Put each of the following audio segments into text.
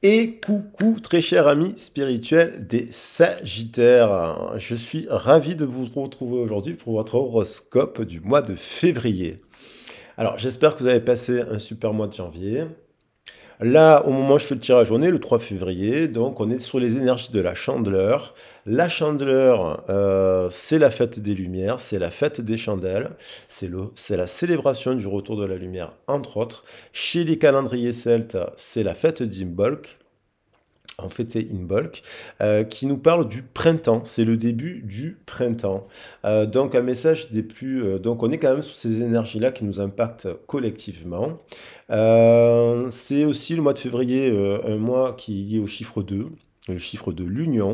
Et coucou très cher ami spirituel des Sagittaires, je suis ravi de vous retrouver aujourd'hui pour votre horoscope du mois de février. Alors j'espère que vous avez passé un super mois de janvier. Là, au moment où je fais le tirage, on est le 3 février, donc on est sur les énergies de la Chandeleur. La Chandeleur, c'est la fête des Lumières, c'est la fête des chandelles, c'est la célébration du retour de la lumière, entre autres. Chez les calendriers celtes, c'est la fête d'Imbolc. En fait, c'est Imbolc, qui nous parle du printemps. C'est le début du printemps. Donc, un message des plus. Donc, on est quand même sous ces énergies-là qui nous impactent collectivement. C'est aussi le mois de février, un mois qui est lié au chiffre 2, le chiffre de l'union,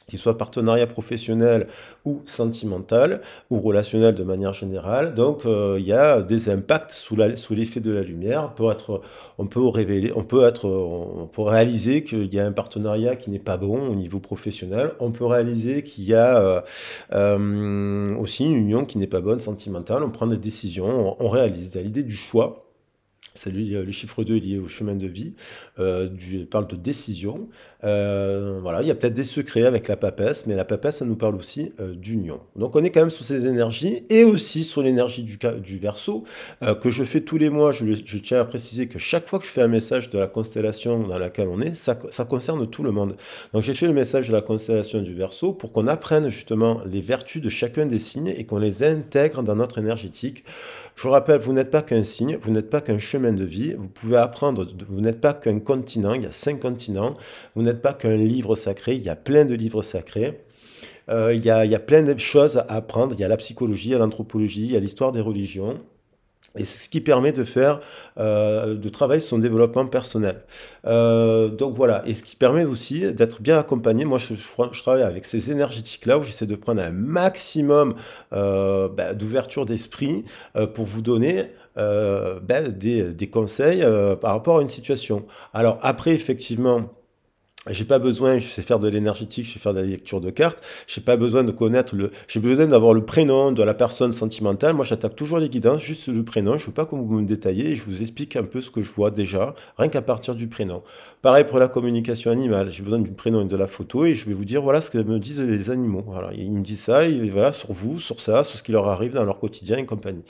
qu'il soit partenariat professionnel ou sentimental, ou relationnel de manière générale. Donc, il y a des impacts sous l'effet de la lumière. On peut réaliser qu'il y a un partenariat qui n'est pas bon au niveau professionnel. On peut réaliser qu'il y a aussi une union qui n'est pas bonne sentimentale. On prend des décisions, on réalise. Il y a l'idée du choix. C'est le chiffre 2 est lié au chemin de vie, il parle de décision. Voilà, il y a peut-être des secrets avec la papesse, mais la papesse, ça nous parle aussi d'union. Donc on est quand même sous ces énergies, et aussi sur l'énergie du Verseau, que je fais tous les mois. Je tiens à préciser que chaque fois que je fais un message de la constellation dans laquelle on est, ça concerne tout le monde. Donc j'ai fait le message de la constellation du Verseau pour qu'on apprenne justement les vertus de chacun des signes et qu'on les intègre dans notre énergétique. Je vous rappelle, vous n'êtes pas qu'un signe, vous n'êtes pas qu'un chemin de vie, vous pouvez apprendre, vous n'êtes pas qu'un continent, il y a 5 continents, vous n'êtes pas qu'un livre sacré, il y a plein de livres sacrés, il y a plein de choses à apprendre, il y a la psychologie, il y a l'anthropologie, il y a l'histoire des religions. Et c'est ce qui permet de travailler sur son développement personnel. Donc voilà, et ce qui permet aussi d'être bien accompagné. Moi, je travaille avec ces énergétiques-là où j'essaie de prendre un maximum d'ouverture d'esprit pour vous donner des conseils par rapport à une situation. Alors après, effectivement, j'ai pas besoin, je sais faire de l'énergétique, je sais faire de la lecture de cartes, j'ai pas besoin de connaître j'ai besoin d'avoir le prénom de la personne sentimentale. Moi, j'attaque toujours les guidances, juste le prénom. Je veux pas que vous me détaillez et je vous explique un peu ce que je vois déjà, rien qu'à partir du prénom. Pareil pour la communication animale, j'ai besoin du prénom et de la photo et je vais vous dire, voilà ce que me disent les animaux. Voilà, ils me disent ça, et voilà, sur vous, sur ça, sur ce qui leur arrive dans leur quotidien et compagnie.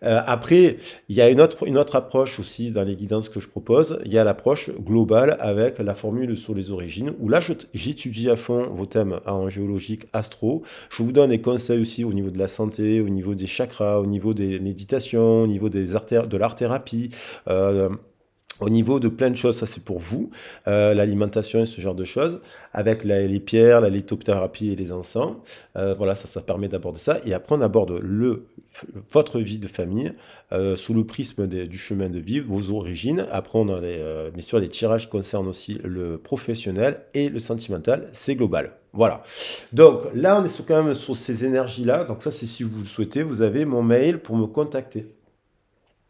Après, il y a une autre approche aussi dans les guidances que je propose. Il y a l'approche globale avec la formule sur les origines, où là, j'étudie à fond vos thèmes en géologique, astro. Je vous donne des conseils aussi au niveau de la santé, au niveau des chakras, au niveau des méditations, au niveau des artères, de l'art-thérapie. Au niveau de plein de choses, ça c'est pour vous, l'alimentation et ce genre de choses, avec les pierres, la lithothérapie et les encens. Voilà, ça permet d'aborder ça. Et après, on aborde votre vie de famille sous le prisme du chemin de vie, vos origines. Après, on a bien sûr des tirages qui concernent aussi le professionnel et le sentimental, c'est global. Voilà. Donc là, on est quand même sur ces énergies-là. Donc ça, c'est si vous le souhaitez, vous avez mon mail pour me contacter.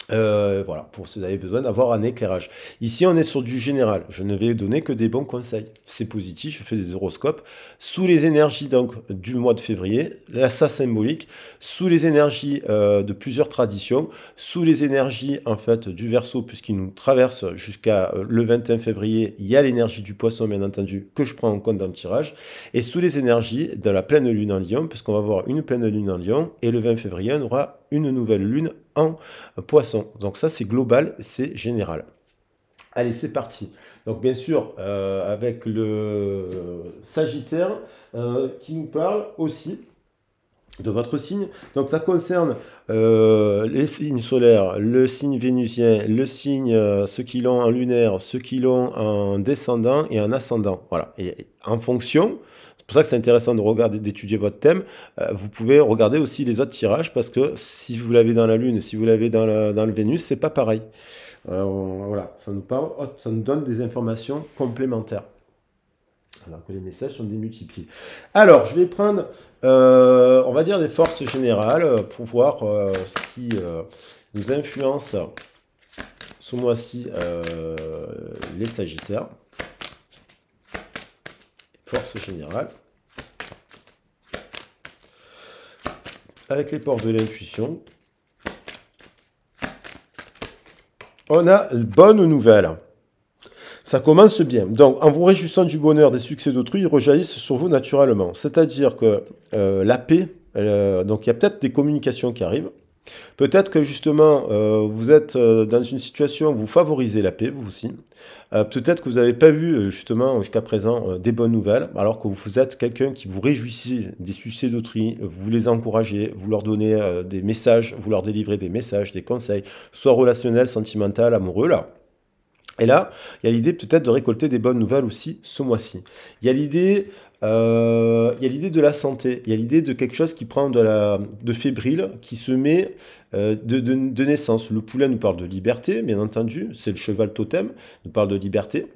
Voilà, pour si vous avez besoin d'avoir un éclairage. Ici, on est sur du général. Je ne vais donner que des bons conseils. C'est positif, je fais des horoscopes. Sous les énergies donc, du mois de février, là, ça symbolique. Sous les énergies de plusieurs traditions. Sous les énergies, en fait, du Verseau, puisqu'il nous traverse jusqu'à le 21 février. Il y a l'énergie du Poisson, bien entendu, que je prends en compte dans le tirage. Et sous les énergies de la pleine lune en Lion, puisqu'on va avoir une pleine lune en Lion. Et le 20 février, on aura une nouvelle lune en Poisson. Donc ça, c'est global, c'est général. Allez, c'est parti. Donc bien sûr, avec le Sagittaire qui nous parle aussi de votre signe. Donc ça concerne les signes solaires, le signe vénusien, le signe, ceux qui l'ont en lunaire, ceux qui l'ont en descendant et en ascendant. Voilà. Et en fonction, c'est pour ça que c'est intéressant de regarder, d'étudier votre thème. Vous pouvez regarder aussi les autres tirages parce que si vous l'avez dans la Lune, si vous l'avez dans le Vénus, c'est pas pareil. Voilà, ça nous parle, ça nous donne des informations complémentaires. Alors que les messages sont démultipliés. Alors, je vais prendre, on va dire, des forces générales pour voir ce qui nous influence ce mois-ci, les Sagittaires. Force générale. Avec les portes de l'intuition. On a une bonne nouvelle. Ça commence bien. Donc, en vous réjouissant du bonheur des succès d'autrui, ils rejaillissent sur vous naturellement. C'est-à-dire que la paix, donc il y a peut-être des communications qui arrivent. Peut-être que justement, vous êtes dans une situation où vous favorisez la paix, vous aussi. Peut-être que vous n'avez pas vu justement jusqu'à présent des bonnes nouvelles, alors que vous êtes quelqu'un qui vous réjouissez des succès d'autrui, vous les encouragez, vous leur donnez des messages, vous leur délivrez des messages, des conseils, soit relationnels, sentimentaux, amoureux, là. Et là, il y a l'idée peut-être de récolter des bonnes nouvelles aussi ce mois-ci. Il y a l'idée de la santé. Il y a l'idée de quelque chose qui prend de fébrile, qui se met de naissance. Le poulet nous parle de liberté, bien entendu. C'est le cheval totem, nous parle de liberté.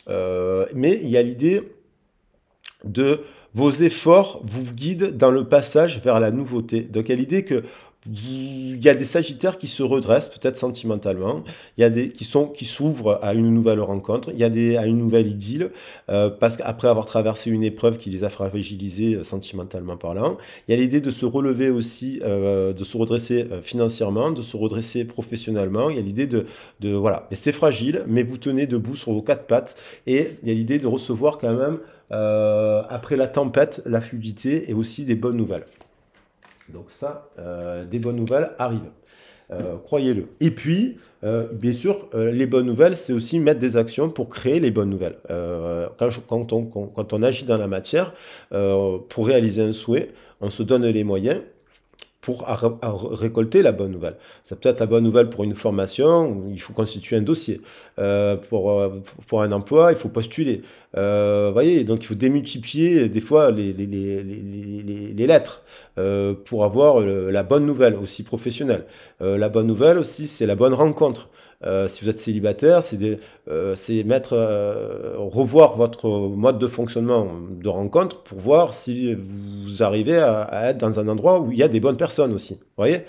Mais il y a l'idée de vos efforts vous guident dans le passage vers la nouveauté. Donc il y a l'idée que il y a des sagittaires qui se redressent peut-être sentimentalement, il y a des qui s'ouvrent à une nouvelle rencontre, il y a à une nouvelle idylle, parce qu'après avoir traversé une épreuve qui les a fragilisés sentimentalement parlant, il y a l'idée de se relever aussi, de se redresser financièrement, de se redresser professionnellement, il y a l'idée voilà, mais c'est fragile, mais vous tenez debout sur vos quatre pattes, et il y a l'idée de recevoir quand même, après la tempête, la fluidité et aussi des bonnes nouvelles. Donc ça, des bonnes nouvelles arrivent. Croyez-le. Et puis, bien sûr, les bonnes nouvelles, c'est aussi mettre des actions pour créer les bonnes nouvelles. Quand on agit dans la matière, pour réaliser un souhait, on se donne les moyens pour récolter la bonne nouvelle. Ça peut être la bonne nouvelle pour une formation, où il faut constituer un dossier. Pour un emploi, il faut postuler. Voyez, donc il faut démultiplier des fois les lettres pour avoir la bonne nouvelle aussi professionnelle. La bonne nouvelle aussi, c'est la bonne rencontre. Si vous êtes célibataire, c'est revoir votre mode de fonctionnement de rencontre pour voir si vous arrivez à être dans un endroit où il y a des bonnes personnes aussi. Vous voyez?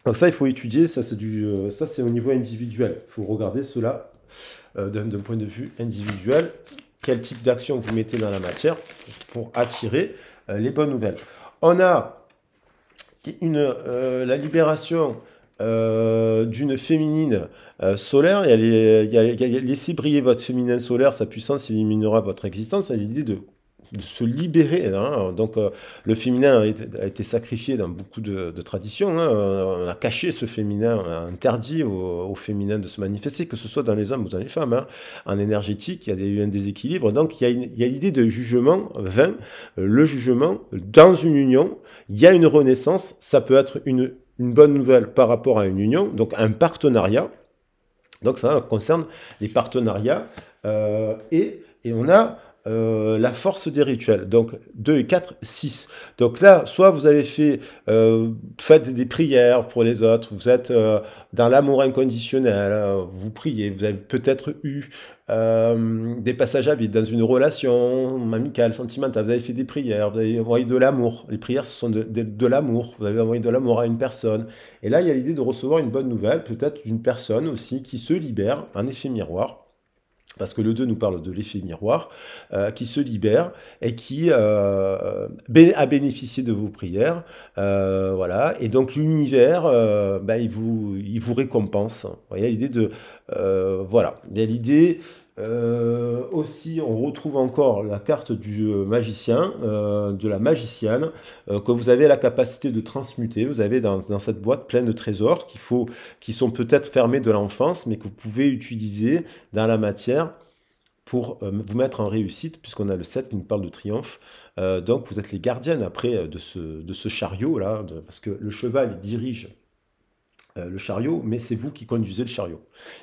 Donc ça, il faut étudier, ça c'est au niveau individuel. Il faut regarder cela d'un point de vue individuel. Quel type d'action vous mettez dans la matière pour attirer les bonnes nouvelles. On a la libération d'une féminine solaire, laissez briller votre féminin solaire, sa puissance éliminera votre existence. Il y a l'idée de se libérer. Hein. Donc le féminin a été sacrifié dans beaucoup de traditions. Hein. On a caché ce féminin, on a interdit au féminin de se manifester, que ce soit dans les hommes ou dans les femmes. Hein. En énergétique, il y a eu un déséquilibre. Donc il y a l'idée de jugement vain. Le jugement, dans une union, il y a une renaissance. Ça peut être une bonne nouvelle par rapport à une union, donc un partenariat. Donc ça concerne les partenariats. Et on a la force des rituels. Donc 2 et 4, 6. Donc là, soit vous avez faites des prières pour les autres, vous êtes dans l'amour inconditionnel, vous priez, vous avez peut-être eu des passages à vide dans une relation amicale, sentimentale, vous avez fait des prières, vous avez envoyé de l'amour. Les prières, ce sont de l'amour. Vous avez envoyé de l'amour à une personne. Et là, il y a l'idée de recevoir une bonne nouvelle, peut-être d'une personne aussi qui se libère, un effet miroir. Parce que le 2 nous parle de l'effet miroir, qui se libère et qui a bénéficié de vos prières. Voilà. Et donc l'univers, il vous récompense. Vous voyez, l'idée de... voilà. Il y a l'idée... aussi, on retrouve encore la carte du magicien, de la magicienne, que vous avez la capacité de transmuter. Vous avez dans cette boîte pleine de trésors qui sont peut-être fermés de l'enfance, mais que vous pouvez utiliser dans la matière pour vous mettre en réussite, puisqu'on a le 7 qui nous parle de triomphe. Donc vous êtes les gardiennes après de ce chariot-là, parce que le cheval il dirige le chariot, mais c'est vous qui conduisez le chariot.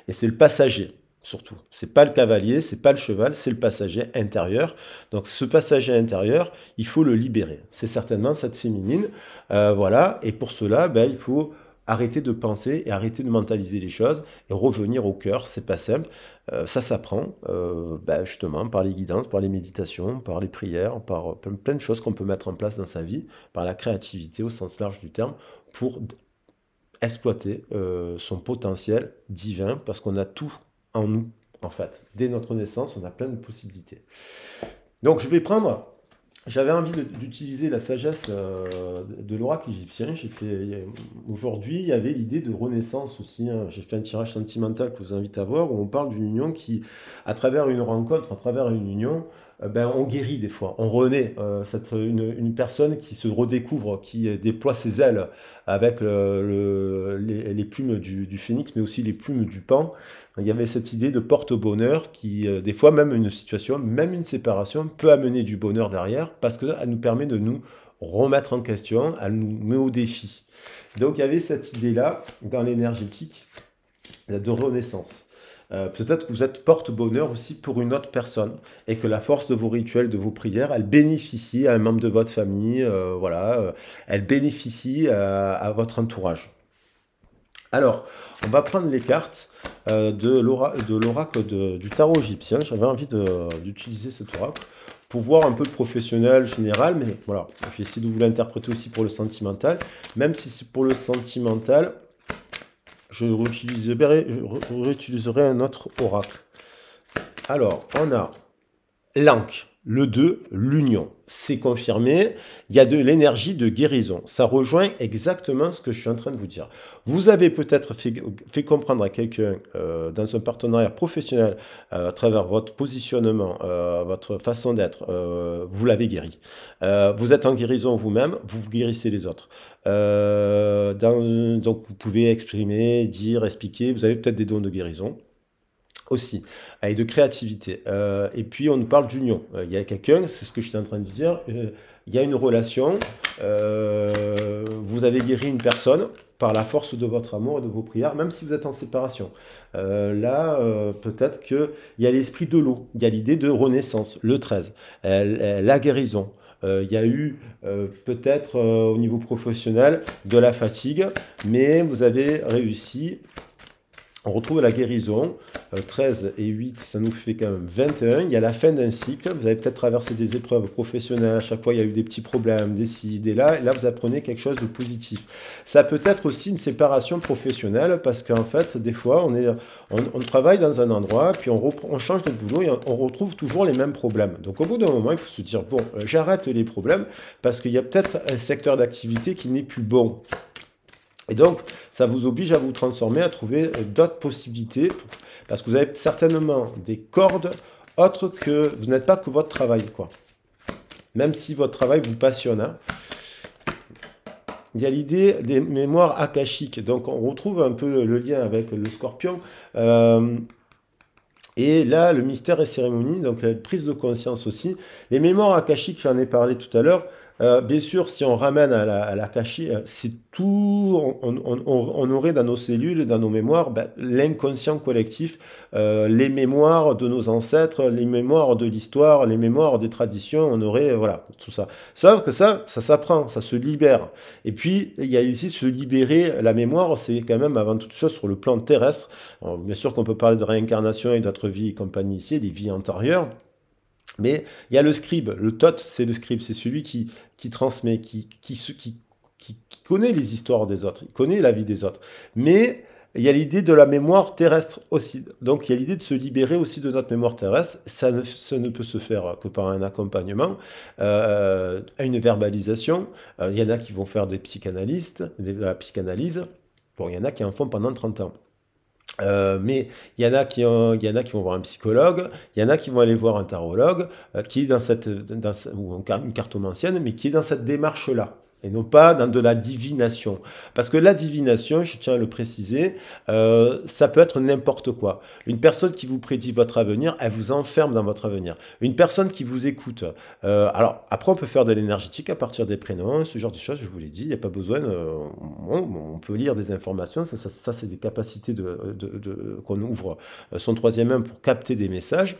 Et c'est le passager. Surtout, c'est pas le cavalier, c'est pas le cheval, c'est le passager intérieur. Donc ce passager intérieur, il faut le libérer. C'est certainement cette féminine, voilà. Et pour cela, il faut arrêter de penser et arrêter de mentaliser les choses et revenir au cœur. C'est pas simple, ça s'apprend, justement par les guidances, par les méditations, par les prières, par plein de choses qu'on peut mettre en place dans sa vie, par la créativité au sens large du terme, pour exploiter son potentiel divin, parce qu'on a tout en nous, en fait. Dès notre naissance, on a plein de possibilités. Donc, je vais prendre J'avais envie d'utiliser la sagesse de l'oracle égyptien. Aujourd'hui, il y avait l'idée de renaissance aussi, hein. J'ai fait un tirage sentimental que je vous invite à voir, où on parle d'une union qui, à travers une rencontre, à travers une union, ben, on guérit des fois, on renaît. Une personne qui se redécouvre, qui déploie ses ailes avec les plumes du phénix, mais aussi les plumes du paon. Il y avait cette idée de porte-bonheur qui, des fois, même une situation, même une séparation, peut amener du bonheur derrière parce qu'elle nous permet de nous remettre en question, elle nous met au défi. Donc il y avait cette idée-là dans l'énergétique de renaissance. Peut-être que vous êtes porte-bonheur aussi pour une autre personne et que la force de vos rituels, de vos prières, elle bénéficie à un membre de votre famille, voilà, elle bénéficie à votre entourage. Alors, on va prendre les cartes de l'oracle du tarot égyptien. J'avais envie d'utiliser cet oracle pour voir un peu le professionnel général, mais voilà, je vais essayer de vous l'interpréter aussi pour le sentimental. Même si c'est pour le sentimental, je réutiliserai un autre oracle. Alors, on a l'Ankh, le 2, l'union. C'est confirmé, il y a de l'énergie de guérison. Ça rejoint exactement ce que je suis en train de vous dire. Vous avez peut-être fait comprendre à quelqu'un dans un partenariat professionnel, à travers votre positionnement, votre façon d'être, vous l'avez guéri. Vous êtes en guérison vous-même, vous guérissez les autres. Donc vous pouvez exprimer, dire, expliquer, vous avez peut-être des dons de guérison aussi, et de créativité. Et puis on nous parle d'union. Il y a quelqu'un, c'est ce que je suis en train de dire, il y a une relation, vous avez guéri une personne par la force de votre amour et de vos prières, même si vous êtes en séparation. Là, peut-être qu'il y a l'esprit de l'eau, il y a l'idée de renaissance, le 13, la guérison. Il y a eu peut-être au niveau professionnel de la fatigue, mais vous avez réussi. On retrouve la guérison, 13 et 8, ça nous fait quand même 21. Il y a la fin d'un cycle, vous avez peut-être traversé des épreuves professionnelles, à chaque fois il y a eu des petits problèmes, des ci, des là, et là vous apprenez quelque chose de positif. Ça peut être aussi une séparation professionnelle, parce qu'en fait, des fois, on travaille dans un endroit, puis on change de boulot et on retrouve toujours les mêmes problèmes. Donc au bout d'un moment, il faut se dire, bon, j'arrête les problèmes, parce qu'il y a peut-être un secteur d'activité qui n'est plus bon. Et donc, ça vous oblige à vous transformer, à trouver d'autres possibilités, parce que vous avez certainement des cordes autres que vous n'êtes pas que votre travail, quoi. Même si votre travail vous passionne, hein. Il y a l'idée des mémoires akashiques. Donc, on retrouve un peu le lien avec le scorpion. Et là, le mystère et cérémonie, donc la prise de conscience aussi. Les mémoires akashiques, j'en ai parlé tout à l'heure. Bien sûr, si on ramène à l'akashique, c'est tout, on aurait dans nos cellules, dans nos mémoires, ben, l'inconscient collectif, les mémoires de nos ancêtres, les mémoires de l'histoire, les mémoires des traditions, on aurait, voilà, tout ça. Sauf que ça s'apprend, ça se libère. Et puis, il y a ici se libérer, la mémoire, c'est quand même avant toute chose sur le plan terrestre. Alors, bien sûr qu'on peut parler de réincarnation et d'autres vies et compagnie ici, des vies antérieures. Mais il y a le scribe, le Thoth, c'est le scribe, c'est celui qui transmet, qui connaît les histoires des autres, il connaît la vie des autres. Mais il y a l'idée de la mémoire terrestre aussi. Donc il y a l'idée de se libérer aussi de notre mémoire terrestre. Ça ne peut se faire que par un accompagnement, une verbalisation. Il y en a qui vont faire des psychanalystes, de la psychanalyse. Bon, il y en a qui en font pendant 30 ans. Mais il y en a qui vont voir un psychologue, il y en a qui vont aller voir un tarologue, qui est ou une cartomancienne, mais qui est dans cette démarche-là, et non pas dans de la divination. Parce que la divination, je tiens à le préciser, ça peut être n'importe quoi. Une personne qui vous prédit votre avenir, elle vous enferme dans votre avenir. Une personne qui vous écoute, alors après on peut faire de l'énergétique à partir des prénoms, ce genre de choses, je vous l'ai dit, il n'y a pas besoin, on peut lire des informations, ça c'est des capacités qu'on ouvre son troisième œil pour capter des messages.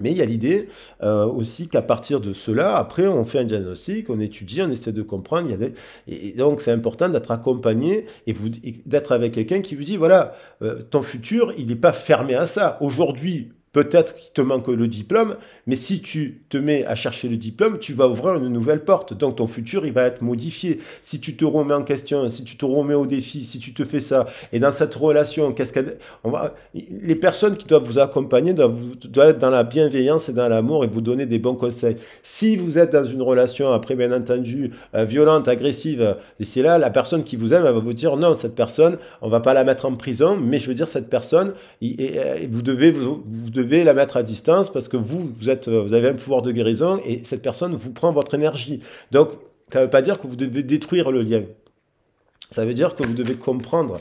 Mais il y a l'idée aussi qu'à partir de cela, après, on fait un diagnostic, on étudie, on essaie de comprendre. Et donc, c'est important d'être accompagné et d'être avec quelqu'un qui vous dit, voilà, ton futur, il n'est pas fermé à ça. Aujourd'hui, Peut-être qu'il te manque le diplôme, mais si tu te mets à chercher le diplôme, tu vas ouvrir une nouvelle porte. Donc ton futur, il va être modifié. Si tu te remets en question, si tu te remets au défi, si tu te fais ça, et dans cette relation, les personnes qui doivent vous accompagner doivent être dans la bienveillance et dans l'amour et vous donner des bons conseils. Si vous êtes dans une relation, après bien entendu, violente, agressive, et c'est là, la personne qui vous aime, elle va vous dire non, cette personne, on va pas la mettre en prison, mais je veux dire, cette personne, vous devez la mettre à distance parce que vous avez un pouvoir de guérison et cette personne vous prend votre énergie. Donc, ça ne veut pas dire que vous devez détruire le lien. Ça veut dire que vous devez comprendre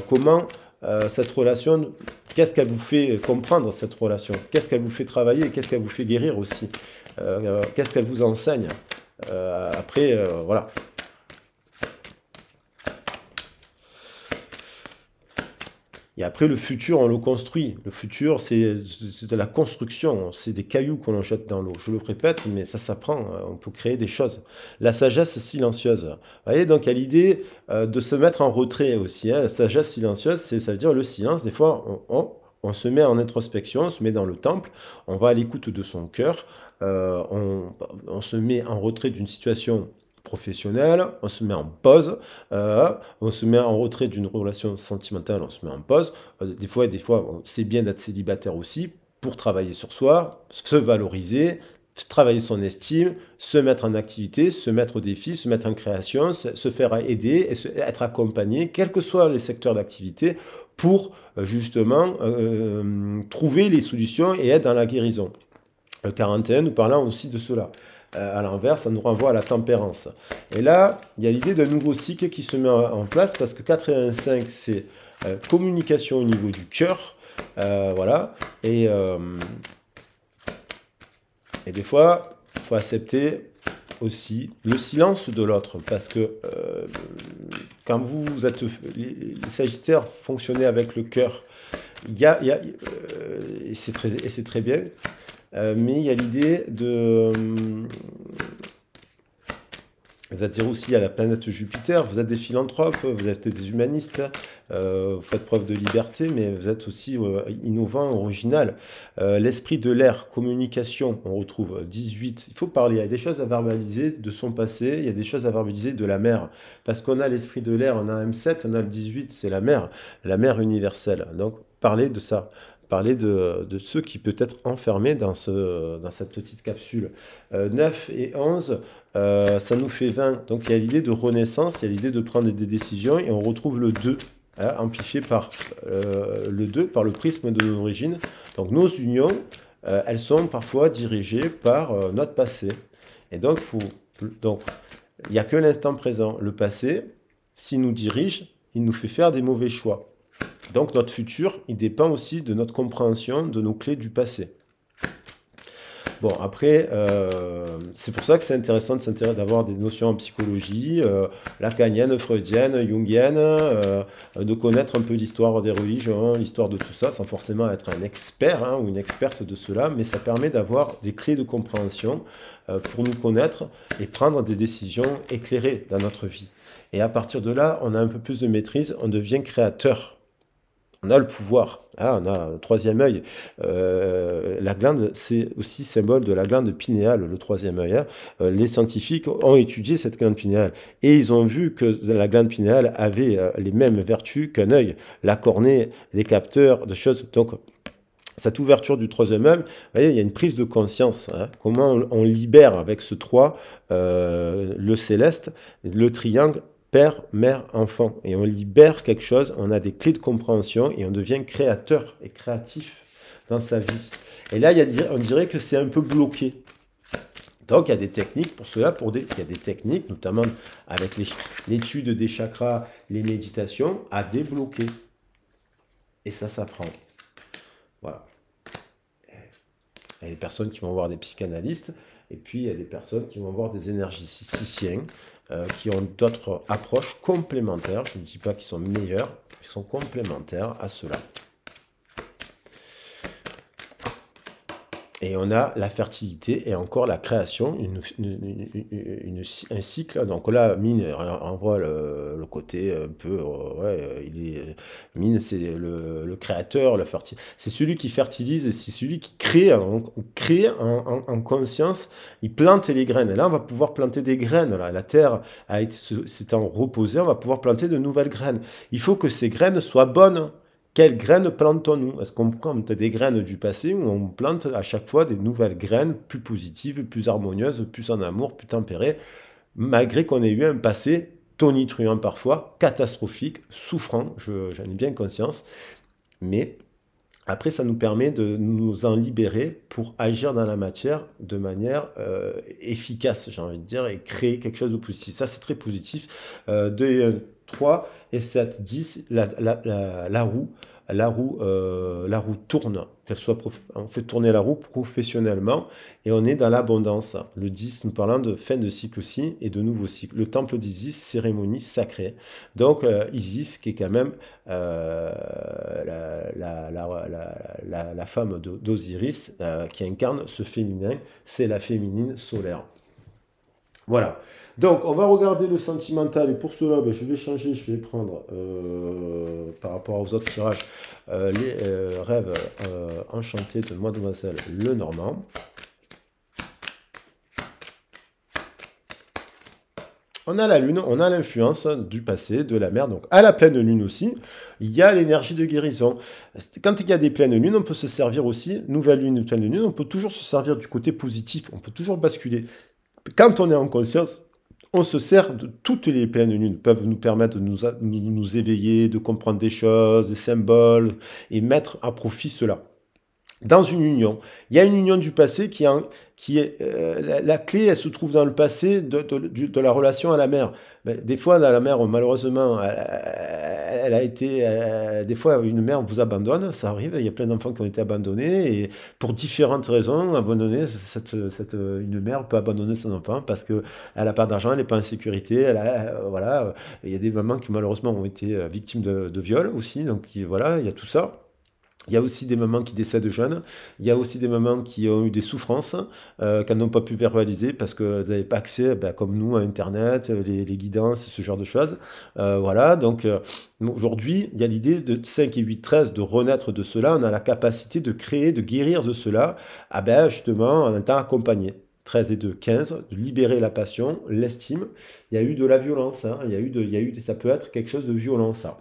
comment cette relation, qu'est-ce qu'elle vous fait comprendre, cette relation, qu'est-ce qu'elle vous fait travailler, qu'est-ce qu'elle vous fait guérir aussi, qu'est-ce qu'elle vous enseigne. Après, voilà. Et après, le futur, on le construit. Le futur, c'est de la construction. C'est des cailloux qu'on jette dans l'eau. Je le répète, mais ça s'apprend. On peut créer des choses. La sagesse silencieuse. Vous voyez, donc il y a l'idée de se mettre en retrait aussi. Hein. La sagesse silencieuse, ça veut dire le silence. Des fois, on se met en introspection, on se met dans le temple, on va à l'écoute de son cœur, on se met en retrait d'une situation professionnelle, on se met en pause, on se met en retrait d'une relation sentimentale, on se met en pause. Des fois, c'est bien d'être célibataire aussi pour travailler sur soi, se valoriser, travailler son estime, se mettre en activité, se mettre au défi, se mettre en création, se faire aider, et être accompagné, quels que soient les secteurs d'activité, pour justement trouver les solutions et être dans la guérison. Le 41 nous parlant aussi de cela. À l'inverse, ça nous renvoie à la tempérance. Et là, il y a l'idée d'un nouveau cycle qui se met en place parce que 85, c'est communication au niveau du cœur. Voilà. Et des fois, il faut accepter aussi le silence de l'autre parce que quand vous êtes les Sagittaires, fonctionnez avec le cœur. Et c'est très bien. Mais il y a l'idée de... Vous êtes aussi à la planète Jupiter, vous êtes des philanthropes, vous êtes des humanistes, vous faites preuve de liberté, mais vous êtes aussi innovant, original. L'esprit de l'air, communication, on retrouve 18. Il faut parler, il y a des choses à verbaliser de son passé, il y a des choses à verbaliser de la mer. Parce qu'on a l'esprit de l'air, on a un M7, on a le 18, c'est la mer universelle. Donc, parlez de ça. Parler de ceux qui peut être enfermés dans cette petite capsule. 9 et 11, ça nous fait 20. Donc il y a l'idée de renaissance, il y a l'idée de prendre des décisions et on retrouve le 2, hein, amplifié par le 2, par le prisme de l'origine. Donc nos unions, elles sont parfois dirigées par notre passé. Et donc, il n'y a que l'instant présent. Le passé, s'il nous dirige, il nous fait faire des mauvais choix. Donc notre futur, il dépend aussi de notre compréhension de nos clés du passé. Bon, après, c'est pour ça que c'est intéressant d'avoir des notions en psychologie, lacanienne, freudienne, jungienne, de connaître un peu l'histoire des religions, l'histoire de tout ça, sans forcément être un expert hein, ou une experte de cela, mais ça permet d'avoir des clés de compréhension pour nous connaître et prendre des décisions éclairées dans notre vie. Et à partir de là, on a un peu plus de maîtrise, on devient créateur. On a le pouvoir, hein, on a un troisième œil. La glande, c'est aussi symbole de la glande pinéale, le troisième œil. Hein. Les scientifiques ont étudié cette glande pinéale et ils ont vu que la glande pinéale avait les mêmes vertus qu'un œil, la cornée, les capteurs, de choses. Donc, cette ouverture du troisième œil, vous voyez, il y a une prise de conscience. Hein, comment on libère avec ce 3, le céleste, le triangle, père, mère, enfant. Et on libère quelque chose, on a des clés de compréhension et on devient créateur et créatif dans sa vie. Et là, on dirait que c'est un peu bloqué. Donc, il y a des techniques pour cela, il y a des techniques, notamment avec l'étude des chakras, les méditations, à débloquer. Et ça s'apprend. Voilà. Il y a des personnes qui vont voir des psychanalystes, et puis il y a des personnes qui vont voir des énergéticiens, qui ont d'autres approches complémentaires. Je ne dis pas qu'ils sont meilleurs, ils sont complémentaires à cela. Et on a la fertilité et encore la création, un cycle. Donc là, Mine renvoie le côté un peu, ouais, Mine, c'est le créateur, c'est celui qui fertilise, et c'est celui qui crée, crée en conscience, il plante les graines. Et là, on va pouvoir planter des graines. Là. La terre s'étant reposée, on va pouvoir planter de nouvelles graines. Il faut que ces graines soient bonnes. Quelles graines plantons-nous? Est-ce qu'on plante des graines du passé ou on plante à chaque fois des nouvelles graines plus positives, plus harmonieuses, plus en amour, plus tempérées, malgré qu'on ait eu un passé tonitruant parfois, catastrophique, souffrant, j'en ai bien conscience, mais après ça nous permet de nous en libérer pour agir dans la matière de manière efficace, j'ai envie de dire, et créer quelque chose de positif. Ça c'est très positif. 2 et 1, 3 et 7, 10, la roue tourne, on fait tourner la roue professionnellement et on est dans l'abondance. Le 10 nous parlant de fin de cycle aussi et de nouveau cycle. Le temple d'Isis, cérémonie sacrée. Donc Isis qui est quand même la femme d'Osiris qui incarne ce féminin, c'est la féminine solaire. Voilà. Donc, on va regarder le sentimental. Et pour cela, ben, je vais changer. Je vais prendre, par rapport aux autres tirages, les rêves enchantés de Mademoiselle Lenormand. On a la lune, on a l'influence du passé, de la mer. Donc, à la pleine lune aussi, il y a l'énergie de guérison. Quand il y a des pleines lunes, on peut se servir aussi, nouvelle lune, pleine lune, on peut toujours se servir du côté positif. On peut toujours basculer. Quand on est en conscience, on se sert de toutes les pleines lunes, peuvent nous permettre de nous éveiller, de comprendre des choses, des symboles, et mettre à profit cela. Dans une union, il y a une union du passé qui est la clé, elle se trouve dans le passé de la relation à la mère. Des fois, la mère, malheureusement, elle a été, des fois, une mère vous abandonne, ça arrive. Il y a plein d'enfants qui ont été abandonnés et pour différentes raisons, abandonner une mère peut abandonner son enfant parce que elle n'a pas d'argent, elle n'est pas en sécurité, voilà. Il y a des mamans qui malheureusement ont été victimes de viol aussi, donc voilà, il y a tout ça. Il y a aussi des mamans qui décèdent jeunes. Il y a aussi des mamans qui ont eu des souffrances qu'elles n'ont pas pu verbaliser parce qu'elles n'avaient pas accès, ben, comme nous, à Internet, les guidances, ce genre de choses. Voilà, donc aujourd'hui, il y a l'idée de 5 et 8, 13 de renaître de cela. On a la capacité de créer, de guérir de cela, ah ben, justement, en étant accompagné. 13 et 2, 15, de libérer la passion, l'estime. Il y a eu de la violence, hein. Ça peut être quelque chose de violent, ça.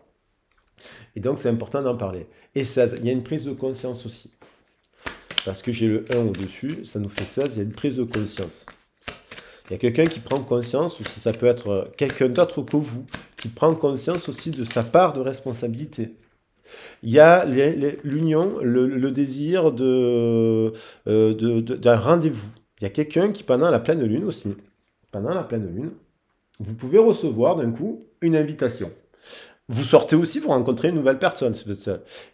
Et donc, c'est important d'en parler. Et 16, il y a une prise de conscience aussi. Parce que j'ai le 1 au-dessus, ça nous fait 16, il y a une prise de conscience. Il y a quelqu'un qui prend conscience, ou si ça peut être quelqu'un d'autre que vous, qui prend conscience aussi de sa part de responsabilité. Il y a l'union, le désir d'un rendez-vous. Il y a quelqu'un qui, pendant la pleine lune aussi, pendant la pleine lune, vous pouvez recevoir d'un coup une invitation. Vous sortez aussi, vous rencontrez une nouvelle personne.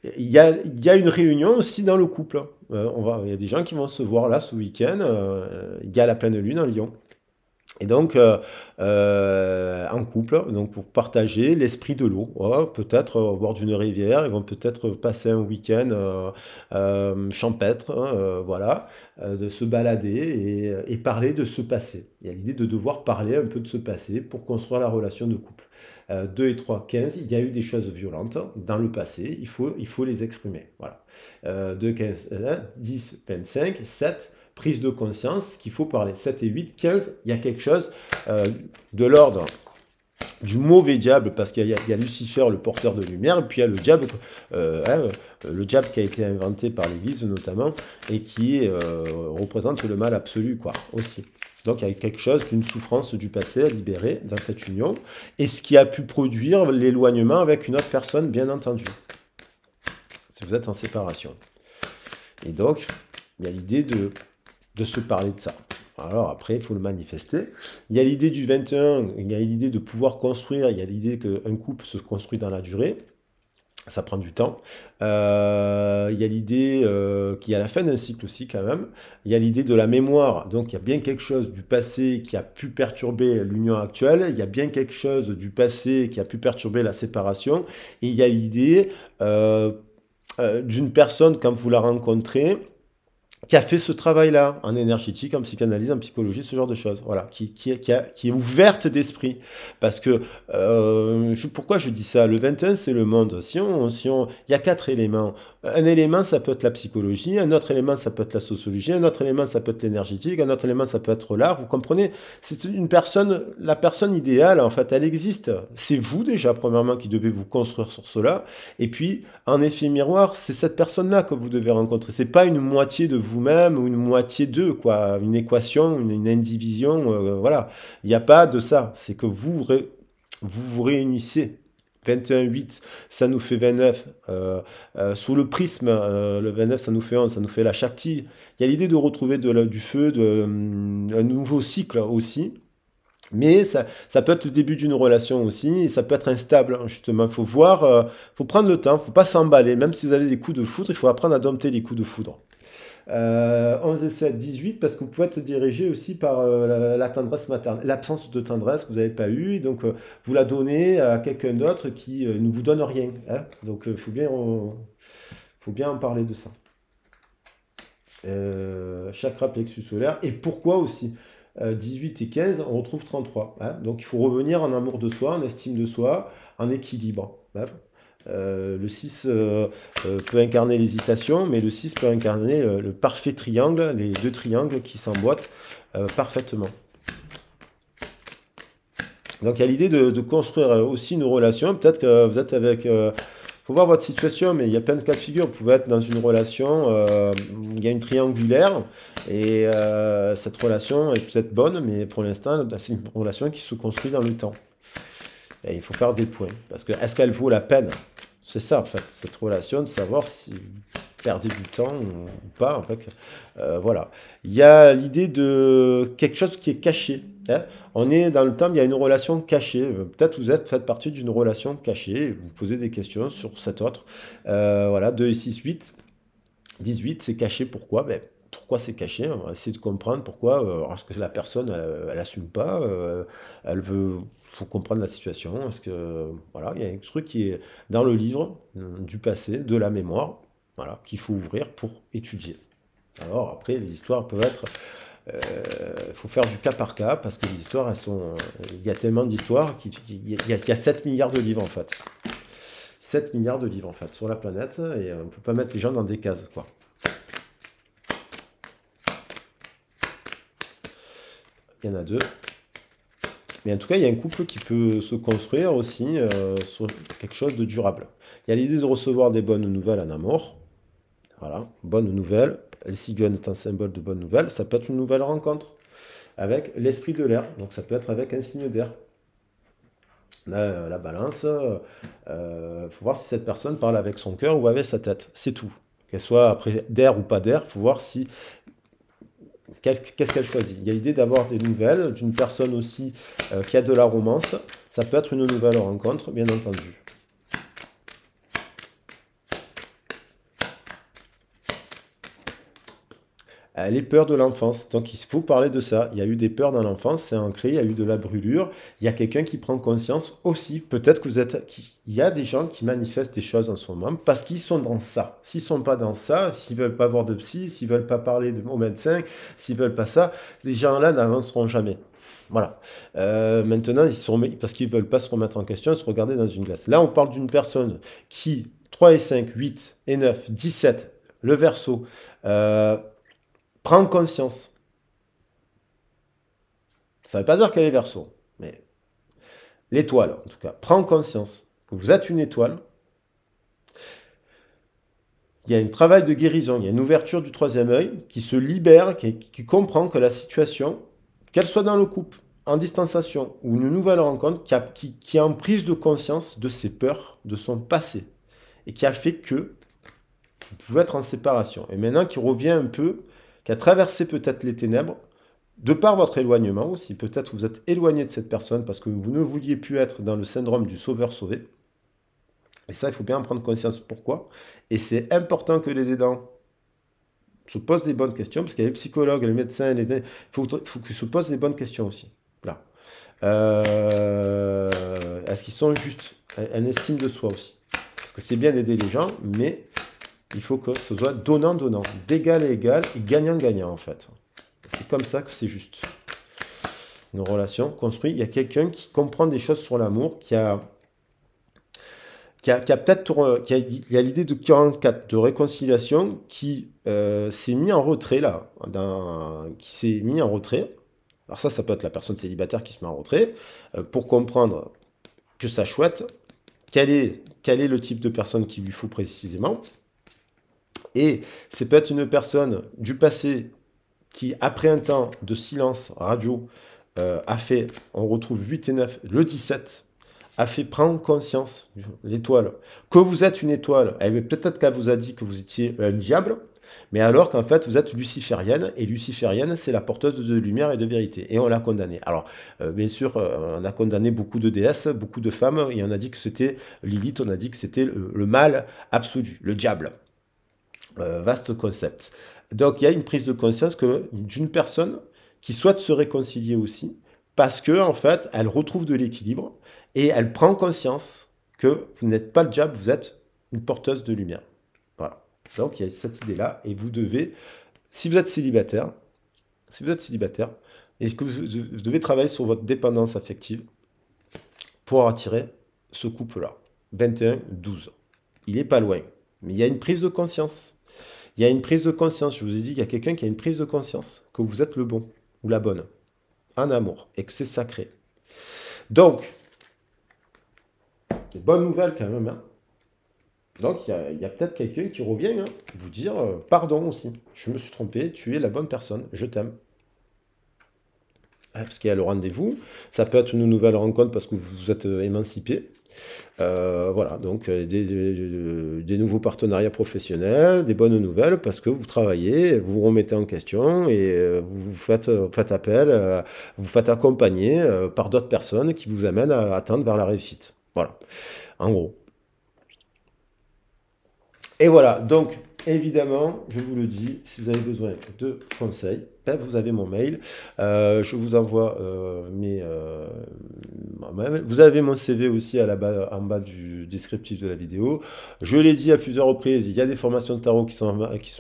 Il y a une réunion aussi dans le couple. Il y a des gens qui vont se voir là ce week-end. Il y a la pleine lune en Lion. Et donc, en couple, donc pour partager l'esprit de l'eau, peut-être au bord d'une rivière, ils vont peut-être passer un week-end champêtre, hein, voilà, de se balader et parler de ce passé. Il y a l'idée de devoir parler un peu de ce passé pour construire la relation de couple. 2 et 3, 15, il y a eu des choses violentes dans le passé, il faut les exprimer. Voilà. 2, 15, 10, 25, 7, prise de conscience qu'il faut parler. 7 et 8, 15, il y a quelque chose de l'ordre du mauvais diable, parce qu'il y a Lucifer, le porteur de lumière, et puis il y a le diable, le diable qui a été inventé par l'Église notamment, et qui représente le mal absolu, quoi, aussi. Donc il y a quelque chose d'une souffrance du passé à libérer dans cette union, et ce qui a pu produire l'éloignement avec une autre personne, bien entendu, si vous êtes en séparation. Et donc, il y a l'idée de se parler de ça. Alors après, il faut le manifester. Il y a l'idée du 21, il y a l'idée de pouvoir construire, il y a l'idée qu'un couple se construit dans la durée. Ça prend du temps. Il y a l'idée qu'il y a la fin d'un cycle aussi quand même. Il y a l'idée de la mémoire. Donc il y a bien quelque chose du passé qui a pu perturber l'union actuelle. Il y a bien quelque chose du passé qui a pu perturber la séparation. Et il y a l'idée d'une personne quand vous la rencontrez qui a fait ce travail-là, en énergétique, en psychanalyse, en psychologie, ce genre de choses, voilà, qui est ouverte d'esprit. Parce que, pourquoi je dis ça? Le 21, c'est le monde. Il y a quatre éléments. Un élément, ça peut être la psychologie, un autre élément, ça peut être la sociologie, un autre élément, ça peut être l'énergétique, un autre élément, ça peut être l'art, vous comprenez? C'est une personne, la personne idéale, en fait, elle existe. C'est vous, déjà, premièrement, qui devez vous construire sur cela, et puis, en effet miroir, c'est cette personne-là que vous devez rencontrer. C'est pas une moitié de vous-même ou une moitié d'eux, quoi. Une équation, une indivision, voilà. Il n'y a pas de ça. C'est que vous vous réunissez. 21,8, ça nous fait 29. Sous le prisme, le 29, ça nous fait 11, ça nous fait la Shakti. Il y a l'idée de retrouver du feu, un nouveau cycle aussi. Mais ça peut être le début d'une relation aussi, et ça peut être instable, hein, justement. Il faut voir, faut prendre le temps, il ne faut pas s'emballer. Même si vous avez des coups de foudre, il faut apprendre à dompter les coups de foudre. 11 et 7, 18, parce que vous pouvez être dirigé aussi par la tendresse maternelle, l'absence de tendresse que vous n'avez pas eue, et donc vous la donnez à quelqu'un d'autre qui ne vous donne rien, hein. Donc il faut bien en parler de ça. Chakra plexus solaire, et pourquoi aussi 18 et 15, on retrouve 33, hein. Donc il faut revenir en amour de soi, en estime de soi, en équilibre, hein. Le 6 peut incarner l'hésitation, mais le 6 peut incarner le parfait triangle, les deux triangles qui s'emboîtent parfaitement. Donc il y a l'idée de construire aussi une relation. Peut-être que vous êtes avec... faut voir votre situation, mais il y a plein de cas de figure. Vous pouvez être dans une relation, où il y a une triangulaire, et cette relation est peut-être bonne, mais pour l'instant, c'est une relation qui se construit dans le temps. Et il faut faire des points. Parce que est-ce qu'elle vaut la peine? C'est ça, en fait, cette relation, de savoir si vous perdez du temps ou pas. En fait. Voilà. Il y a l'idée de quelque chose qui est caché, hein. On est dans le temps, il y a une relation cachée. Peut-être vous faites partie d'une relation cachée. Vous posez des questions sur cette autre. Voilà, 2 et 6, 8. 18, c'est caché. Pourquoi? Ben, pourquoi c'est caché? On va essayer de comprendre pourquoi. Parce que la personne, elle assume pas. Elle veut. Faut comprendre la situation. Est-ce que voilà, il y a un truc qui est dans le livre du passé, de la mémoire, voilà, qu'il faut ouvrir pour étudier. Alors après, les histoires peuvent être, il faut faire du cas par cas parce que les histoires, elles sont, il y a tellement d'histoires qu'il y a 7 milliards de livres en fait. 7 milliards de livres en fait sur la planète et on ne peut pas mettre les gens dans des cases quoi. Il y en a deux. Mais en tout cas, il y a un couple qui peut se construire aussi sur quelque chose de durable. Il y a l'idée de recevoir des bonnes nouvelles en amour. Voilà, bonne nouvelle. Le cigone est un symbole de bonne nouvelle. Ça peut être une nouvelle rencontre avec l'esprit de l'air. Donc ça peut être avec un signe d'air. La balance, faut voir si cette personne parle avec son cœur ou avec sa tête. C'est tout. Qu'elle soit après d'air ou pas d'air, faut voir si qu'est-ce qu'elle choisit. Il y a l'idée d'avoir des nouvelles d'une personne aussi qui a de la romance. Ça peut être une nouvelle rencontre, bien entendu. Les peurs de l'enfance. Donc il faut parler de ça. Il y a eu des peurs dans l'enfance, c'est ancré, il y a eu de la brûlure. Il y a quelqu'un qui prend conscience aussi. Peut-être que vous êtes... Il y a des gens qui manifestent des choses en ce moment parce qu'ils sont dans ça. S'ils ne sont pas dans ça, s'ils ne veulent pas voir de psy, s'ils ne veulent pas parler au médecin, s'ils ne veulent pas ça, ces gens-là n'avanceront jamais. Voilà. Maintenant, parce qu'ils ne veulent pas se remettre en question et se regarder dans une glace. Là, on parle d'une personne qui, 3 et 5, 8 et 9, 17, le verso, prend conscience. Ça ne veut pas dire qu'elle est verso, mais l'étoile, en tout cas, prend conscience que vous êtes une étoile. Il y a un travail de guérison, il y a une ouverture du troisième œil qui se libère, qui comprend que la situation, qu'elle soit dans le couple, en distanciation ou une nouvelle rencontre, qui a en prise de conscience de ses peurs, de son passé, et qui a fait que vous pouvez être en séparation. Et maintenant qui revient un peu, qui a traversé peut-être les ténèbres, de par votre éloignement aussi, peut-être que vous êtes éloigné de cette personne parce que vous ne vouliez plus être dans le syndrome du sauveur sauvé. Et ça, il faut bien en prendre conscience pourquoi. Et c'est important que les aidants se posent des bonnes questions, parce qu'il y a les psychologues, les médecins, il faut qu'ils se posent des bonnes questions aussi. Voilà. Est-ce qu'ils sont justes? Un estime de soi aussi. Parce que c'est bien d'aider les gens, mais Il faut que ce soit donnant-donnant, d'égal à égal et gagnant-gagnant en fait. C'est comme ça que c'est juste. Une relation construite, il y a quelqu'un qui comprend des choses sur l'amour, il y a l'idée de 44 de réconciliation qui s'est mis en retrait là, qui s'est mis en retrait. Alors ça peut être la personne célibataire qui se met en retrait pour comprendre que ça chouette, quel est le type de personne qu'il lui faut précisément. Et c'est peut-être une personne du passé qui, après un temps de silence radio, a fait, on retrouve 8 et 9, le 17, a fait prendre conscience, l'étoile, que vous êtes une étoile. Peut-être qu'elle vous a dit que vous étiez un diable, mais alors qu'en fait vous êtes luciférienne, et luciférienne c'est la porteuse de lumière et de vérité, et on l'a condamnée. Alors bien sûr on a condamné beaucoup de déesses, beaucoup de femmes, et on a dit que c'était Lilith, on a dit que c'était le mal absolu, le diable. Vaste concept. Donc il y a une prise de conscience d'une personne qui souhaite se réconcilier aussi, parce que en fait elle retrouve de l'équilibre, et elle prend conscience que vous n'êtes pas le diable, vous êtes une porteuse de lumière. Voilà. Donc il y a cette idée-là, et vous devez, si vous êtes célibataire, est-ce que vous devez travailler sur votre dépendance affective pour attirer ce couple-là. 21-12. Il n'est pas loin, mais il y a une prise de conscience. Il y a une prise de conscience. Je vous ai dit qu'il y a quelqu'un qui a une prise de conscience, que vous êtes le bon ou la bonne en amour, et que c'est sacré. Donc, bonne nouvelle quand même, hein. Donc, il y a peut-être quelqu'un qui revient vous dire pardon aussi. Je me suis trompé, tu es la bonne personne, je t'aime. Parce qu'il y a le rendez-vous. Ça peut être une nouvelle rencontre parce que vous vous êtes émancipé. Voilà, donc des nouveaux partenariats professionnels, des bonnes nouvelles parce que vous travaillez, vous vous remettez en question et vous faites appel, vous faites accompagner par d'autres personnes qui vous amènent à atteindre vers la réussite. Voilà, en gros. Et voilà, donc évidemment, je vous le dis, si vous avez besoin de conseils, ben, vous avez mon mail. Je vous envoie vous avez mon CV aussi en bas du descriptif de la vidéo. Je l'ai dit à plusieurs reprises, il y a des formations de tarot qui se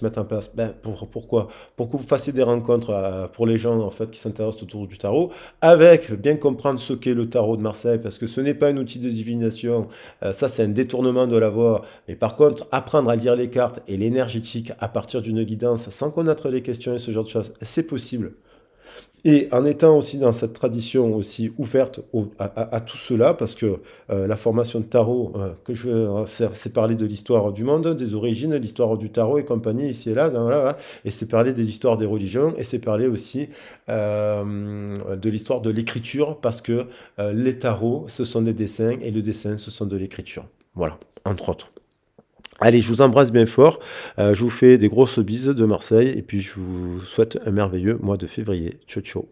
mettent en place. Ben, pourquoi? Pour que vous fassiez des rencontres pour les gens en fait, qui s'intéressent autour du tarot, avec bien comprendre ce qu'est le tarot de Marseille, parce que ce n'est pas un outil de divination, ça c'est un détournement de la voix. Mais par contre, apprendre à lire les cartes et l'énergétique à partir d'une guidance sans connaître les questions et ce genre de choses, c'est possible. Et en étant aussi dans cette tradition aussi ouverte à tout cela, parce que la formation de tarot c'est parler de l'histoire du monde, des origines, l'histoire du tarot et compagnie, ici et là, là, et c'est parler de l'histoire des religions, et c'est parler aussi de l'histoire de l'écriture, parce que les tarots, ce sont des dessins, et le dessin, ce sont de l'écriture. Voilà, entre autres. Allez, je vous embrasse bien fort, je vous fais des grosses bises de Marseille, et puis je vous souhaite un merveilleux mois de février. Ciao, ciao.